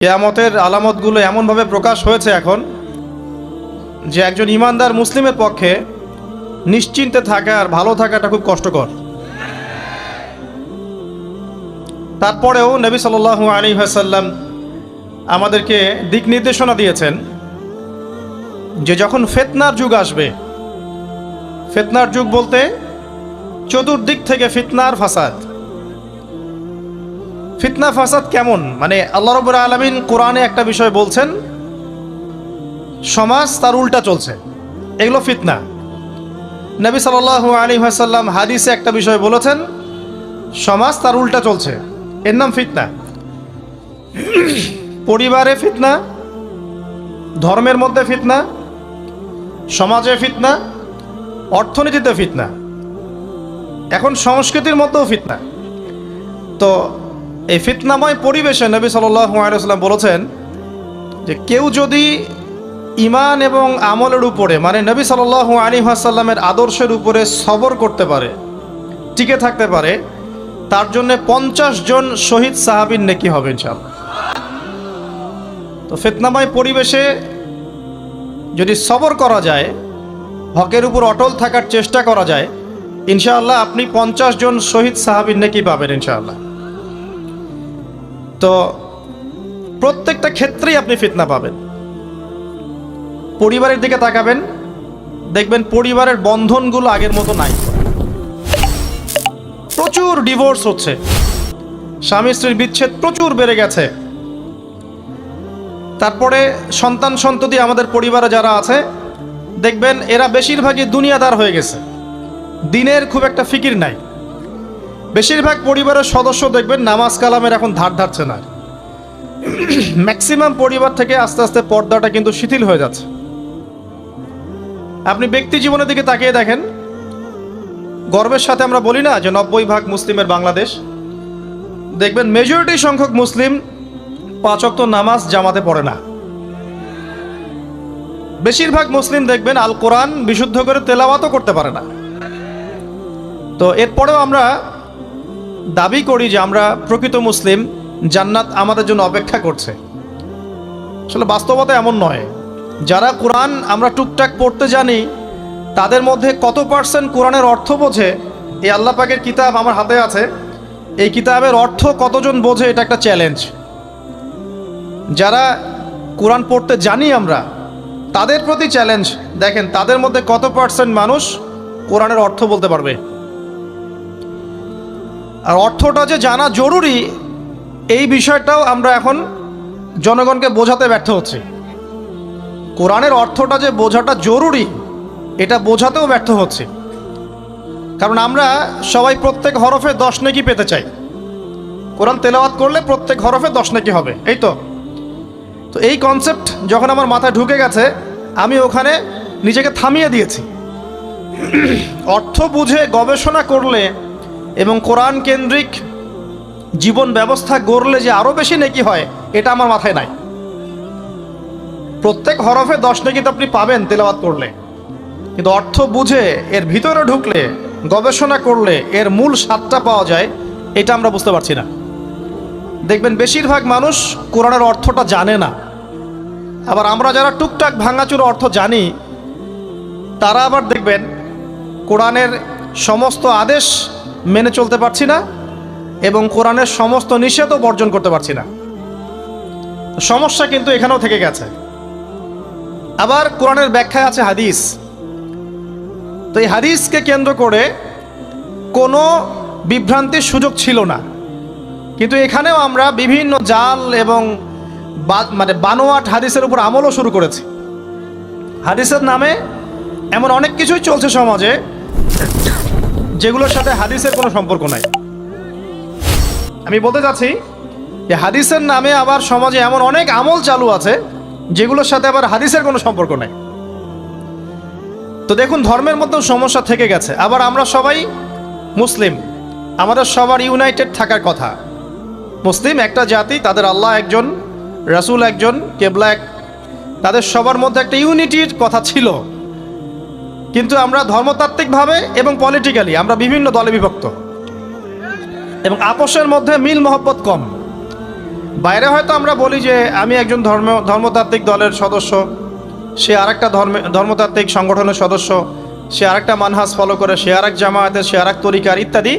কিয়ামতের আলামতগুলো এমনভাবে প্রকাশ হয়েছে এখন যে একজন ইমানদার মুসলিমের পক্ষে নিশ্চিন্তে থাকা আর ভালো থাকাটা খুব কষ্টকর। তারপরেও নবী সাল্লাল্লাহু আলাইহি ওয়াসাল্লাম আমাদেরকে দিক নির্দেশনা দিয়েছেন যে যখন ফিতনার যুগ আসবে, ফিতনার যুগ বলতে চতুর্দিক থেকে ফিতনার ফাসাদ। ফিতনা ফাসাদ কেমন, মানে আল্লাহ রাব্বুল আলামিন কোরআনে একটা বিষয় বলছেন, সমাজ তার উল্টা চলছে, এগুলো ফিতনা। নবী সাল্লাল্লাহু আলাইহি ওয়াসাল্লাম হাদিসে একটা বিষয় বলেছেন, সমাজ তার উল্টা চলছে, এর নাম ফিতনা। পরিবারে ফিতনা, ধর্মের মধ্যে ফিতনা, সমাজে ফিতনা, অর্থনীতিতে ফিতনা, এখন সংস্কৃতির মধ্যেও ফিতনা। তো এই ফিতনাময় পরিবেশে নবী সাল্লাল্লাহু আলাইহি ওয়াসাল্লাম বলেছেন যে কেউ যদি ঈমান এবং আমলের উপরে, মানে নবী সাল্লাল্লাহু আলাইহি ওয়াসাল্লামের আদর্শের উপরে সবর করতে পারে, টিকে থাকতে পারে, তার জন্য 50 জন শহীদ সাহাবীর নেকি হবে ইনশাআল্লাহ। তো ফিতনাময় পরিবেশে যদি সবর করা যায়, হকের উপর অটল থাকার চেষ্টা করা যায়, ইনশাআল্লাহ আপনি 50 জন শহীদ সাহাবীর নেকি পাবেন ইনশাআল্লাহ। তো প্রত্যেকটা ক্ষেত্রেই আপনি ফিতনা পাবেন। পরিবারের দিকে তাকাবেন, দেখবেন পরিবারের বন্ধনগুলো আগের মতো নাই, প্রচুর ডিভোর্স হচ্ছে, স্বামী স্ত্রীর বিচ্ছেদ প্রচুর বেড়ে গেছে। তারপরে সন্তান সন্ততি আমাদের পরিবারে যারা আছে, দেখবেন এরা বেশিরভাগই দুনিয়াদার হয়ে গেছে, দিনের খুব একটা ফিকির নাই। বেশিরভাগ পরিবারের সদস্য দেখবেন নামাজ কালামের এখন ধার ধারছে না। ম্যাক্সিমাম পরিবার থেকে আস্তে আস্তে পর্দাটা কিন্তু শিথিল হয়ে যাচ্ছে। আপনি ব্যক্তি জীবনের দিকে তাকিয়ে দেখেন, গর্বের সাথে আমরা বলি না যে 90% মুসলিমের বাংলাদেশ, দেখবেন মেজরিটি সংখ্যক মুসলিম 5 ওয়াক্ত নামাজ জামাতে পড়ে না। বেশিরভাগ মুসলিম দেখবেন আল কোরআন বিশুদ্ধ করে তেলাওয়াতও করতে পারে না। তো এরপরেও আমরা দাবি করি যে আমরা প্রকৃত মুসলিম, জান্নাত আমাদের জন্য অপেক্ষা করছে। আসলে বাস্তবতা এমন নয়। যারা কোরআন আমরা টুকটাক পড়তে জানি, তাদের মধ্যে কত পার্সেন্ট কোরআনের অর্থ বোঝে? এই আল্লাহ পাকের কিতাব আমার হাতে আছে, এই কিতাবের অর্থ কতজন বোঝে, এটা একটা চ্যালেঞ্জ। যারা কোরআন পড়তে জানি আমরা, তাদের প্রতি চ্যালেঞ্জ, দেখেন তাদের মধ্যে কত পার্সেন্ট মানুষ কোরআনের অর্থ বলতে পারবে। আর অর্থটা যে জানা জরুরি, এই বিষয়টাও আমরা এখন জনগণকে বোঝাতে ব্যর্থ হচ্ছি। কোরআনের অর্থটা যে বোঝাটা জরুরি, এটা বোঝাতেও ব্যর্থ হচ্ছে। কারণ আমরা সবাই প্রত্যেক হরফে 10 নেকি পেতে চাই। কোরআন তেলাওয়াত করলে প্রত্যেক হরফে 10 নেকি হবে, এই তো। তো এই কনসেপ্ট যখন আমার মাথায় ঢুকে গেছে, আমি ওখানে নিজেকে থামিয়ে দিয়েছি। অর্থ বুঝে গবেষণা করলে এবং কোরআন কেন্দ্রিক জীবন ব্যবস্থা গড়লে যে আরও বেশি নেকি হয়, এটা আমার মাথায় নাই। প্রত্যেক হরফে 10 নেকি তো আপনি পাবেন তেলাওয়াত করলে, কিন্তু অর্থ বুঝে এর ভিতরে ঢুকলে, গবেষণা করলে এর মূল স্বাদটা পাওয়া যায়, এটা আমরা বুঝতে পারছি না। দেখবেন বেশিরভাগ মানুষ কোরআনের অর্থটা জানে না। আবার আমরা যারা টুকটাক ভাঙাচুর অর্থ জানি, তারা আবার দেখবেন কোরআনের সমস্ত আদেশ মেনে চলতে পারছি না এবং কোরআনের সমস্ত নিষেধও বর্জন করতে পারছি না। সমস্যা কিন্তু এখানেও থেকে গেছে। আবার কোরআনের ব্যাখ্যায় আছে হাদিস। তো এই হাদিসকে কেন্দ্র করে কোনো বিভ্রান্তির সুযোগ ছিল না, কিন্তু এখানেও আমরা বিভিন্ন জাল এবং মানে বানোয়াট হাদিসের উপর আমলও শুরু করেছি। হাদিসের নামে এমন অনেক কিছুই চলছে সমাজে, যেগুলোর সাথে হাদিসের কোনো সম্পর্ক নাই। আমি বলতে চাচ্ছি যে হাদিসের নামে আবার সমাজে এমন অনেক আমল চালু আছে, যেগুলোর সাথে আবার হাদিসের কোনো সম্পর্ক নাই। তো দেখুন, ধর্মের মধ্যেও সমস্যা থেকে গেছে। আবার আমরা সবাই মুসলিম, আমাদের সবার ইউনাইটেড থাকার কথা। মুসলিম একটা জাতি, তাদের আল্লাহ একজন, রাসূল একজন, কেবলা এক, তাদের সবার মধ্যে একটা ইউনিটির কথা ছিল। কিন্তু আমরা ধর্মতাত্ত্বিকভাবে এবং পলিটিক্যালি আমরা বিভিন্ন দলে বিভক্ত এবং আপোষের মধ্যে মিল মহব্বত কম। বাইরে হয়তো আমরা বলি যে আমি একজন ধর্মতাত্ত্বিক দলের সদস্য, সে আরেকটা ধর্মতাত্ত্বিক সংগঠনের সদস্য, সে আরেকটা মানহাজ ফলো করে, সে আরেক জামায়াতের, সে আরেক তরিকার ইত্যাদি।